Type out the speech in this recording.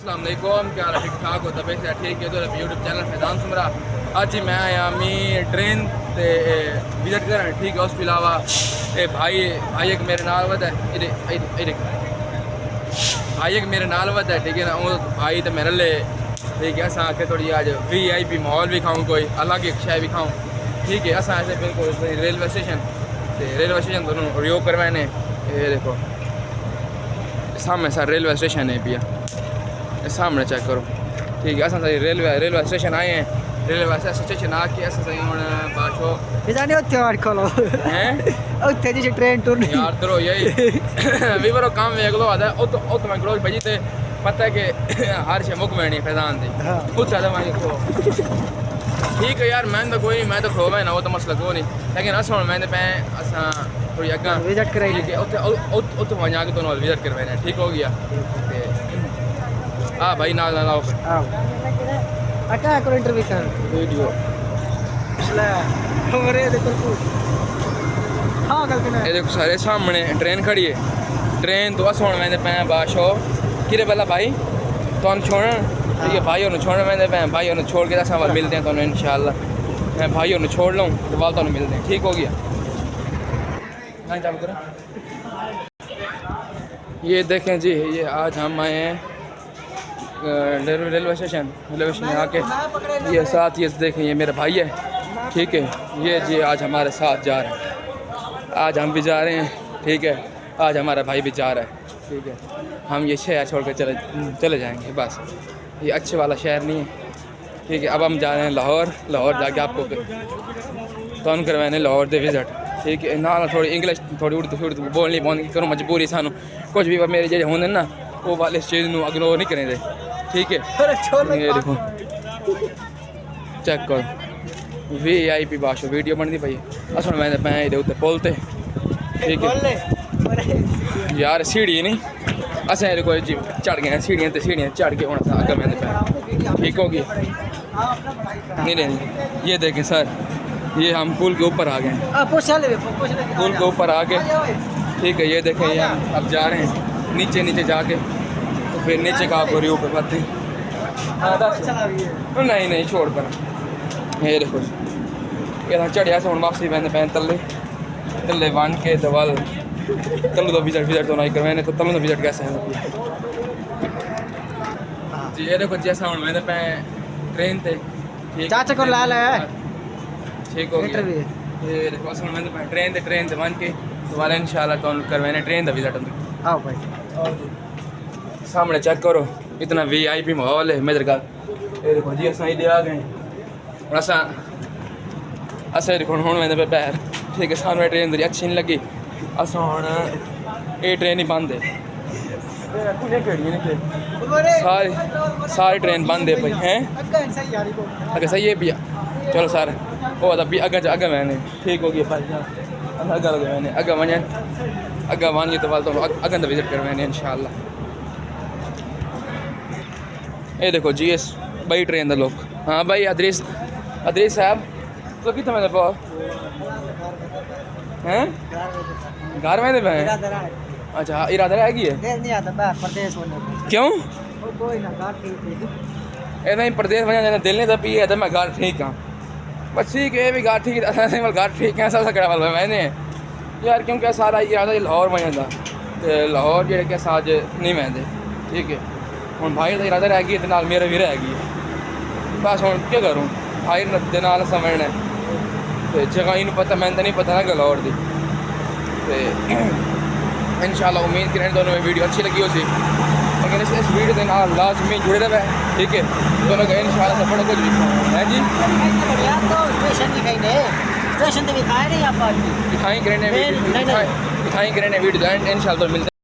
अस्सलाम वालेकुम, क्या हाल है? ठीक ठाक हो? तबीयत से ठीक है? तो यूट्यूब चैनल फैजान सुमरा अज ही मैं आया मी ट्रेन ते विजिट कर ठीक है। उस अलावा भाई एक मेरे नाल वध है, भाई एक मेरे नाल वध है ठीक है ना। वो भाई तो मेरे लिए ठीक है। अस आके थोड़ी आज VIP माहौल भी खाऊँ, कोई अलग एक शय भी खाऊँ ठीक है। अस ऐसे बिल्कुल रेलवे स्टेशन दोनों रियोग करवाने। ये देखो सामने सर रेलवे स्टेशन है भैया, सामने चेक करो ठीक है। अस रेलवे स्टेशन आए हैं। रेलवे स्टेशन आके अस हूँ बाशो जी ट्रेन टूर यार दरो यही भी बरो काम वेख लो आता उत मैं गड़ोज भाजी ते पता है कि हर शे मुक में नहीं फैजान दी उत्थे तो मैं खो ठीक है यार। मैं तो कोई मैं तो खो ना, वो तो मसला को नहीं। लेकिन अस हूँ मैं पे अस थोड़ी अग्गा विजिट कराई ठीक है। उत्थे वहाँ आके दोनों विजिट करवाने ठीक हो गया। हाँ भाई नाल ना लाओ क्या करो इंटरव्यू कर वीडियो ये देखो सारे सामने ट्रेन खड़ी है। ट्रेन तो अस होने मैंने पे बाशो किरे पहला भाई तो छोड़ ठीक है। भाई उन्हें छोड़ने मैंने पे भाई उन्हें छोड़ के दस वाल मिलते हैं तो इंशाल्लाह। मैं भाई उन्हें छोड़ लूँ तो वाल तो मिलते हैं ठीक हो गया। हाँ चालू करें। ये देखें जी, ये आज हम आए हैं रेलवे स्टेशन आके ये साथ ये देखें ये मेरा भाई है ठीक है। ये जी आज हमारे साथ जा रहे हैं, आज हम भी जा रहे हैं ठीक है। आज हमारा भाई भी जा रहा है ठीक है। हम ये शहर छोड़ कर चले जाएंगे बस। ये अच्छे वाला शहर नहीं है ठीक है। अब हम जा रहे हैं लाहौर जाके आपको तो करवाने लाहौर दे विजिट ठीक है ना। थोड़ी इंग्लिश थोड़ी उर्दू बोलनी पौंदी करो मजबूरी सानू कुछ भी मेरे जो होंगे ना वो वाले इस चीज़ को इग्नोर नहीं करें ठीक है। ये देखो चेक करो VIP बाशो वीडियो बनती पई अस मैं पे ये उत्ते पुल ते ठीक है यार। सीढ़ी नहीं अस कोई जी चढ़ गए सीढ़ियाँ चढ़ के होना था अगर मैंने पे ठीक होगी। नहीं ये देखें सर, ये हम पुल के ऊपर आ गए पुल के ऊपर आ गए ठीक है। ये देखें ये हम अब जा रहे हैं नीचे जाके तो फिर नीचे का आपको रिव्यू पे पाते नहीं छोड़ पर। ये देखो ये चढ़िया से हूँ वापसी मैंने पैन तले वन के दवाल तलू तो विजिट तो नहीं करवाने तो तलू तो विजिट कैसे है जी। ये देखो जैसा हूँ मैंने पे ट्रेन थे चाचा को लाल है ठीक हो गया। ये देखो असल मैंने पे ट्रेन थे वन के तो वाले इंशाल्लाह तो करवाने ट्रेन का विजिट आओ भाई सामने चेक करो इतना VIP माहौल है मेरे का। ये देखो जी अस इधर आ गए अस देखो हूँ मैंने पे पैर ठीक है। सामने ट्रेन मेरी अच्छी नहीं लगी अस हूँ ये ट्रेन ही बंद है सारी ट्रेन बंद है भाई हैं अगर सही है भैया चलो सर वो अभी अगर मैंने ठीक हो गया भाई अगर मैंने अगर वन तो वाल तो अगन तो विजिट करवाने इंशाल्लाह। ये देखो जी इस बई ट्रेन का लोग। हाँ भाई अदरीस साहब तो कितना मैंने पाओ हैं घर में पे अच्छा इरादा रहेगी है क्यों नहीं प्रदेश वजह दिल नहीं था पी है तो मैं घर ठीक हाँ बस ठीक है। भी घर ठीक घर ठीक है सब कड़ा वाला मैंने यार क्योंकि सारा इरादा लाहौर वजह था तो लाहौर जो कि साज नहीं मैंने ठीक है। हूँ भाई का इरादा रह गई नाल मेरा भी रह गई बस हूँ क्या करूँ भाई के नाल समझना तो जगह ही पता मैं तो नहीं पता ना लाहौर की तो इंशाल्लाह उम्मीद करें दोनों में वीडियो अच्छी लगी होगी। लेकिन इस वीडियो के नाल लाजमी जुड़े रहे ठीक है। दोनों का इंशाल्लाह सब बड़ा कुछ है जी दिखाई करें वीडियो इंशाल्लाह मिलते